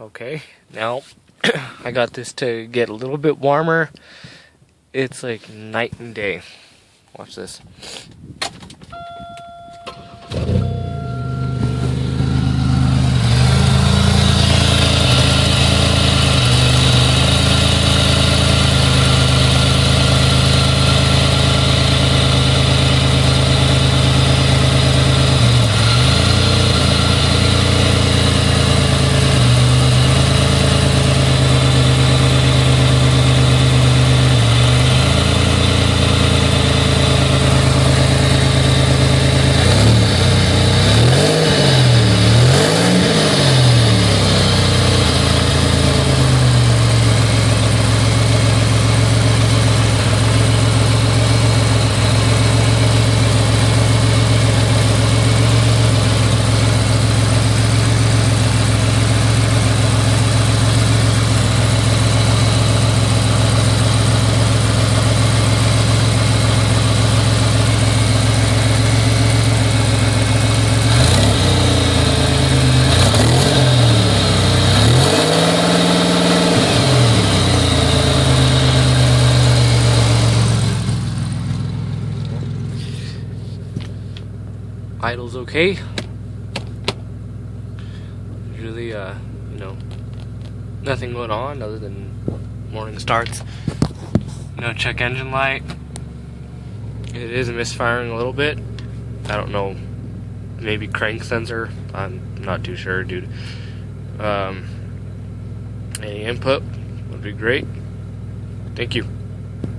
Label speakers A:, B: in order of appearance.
A: Okay, now I got this to get a little bit warmer. It's like night and day. Watch this. Idle's okay. Really, nothing going on other than morning starts. No check engine light. It is misfiring a little bit. I don't know. Maybe crank sensor. I'm not too sure, dude. Any input would be great. Thank you.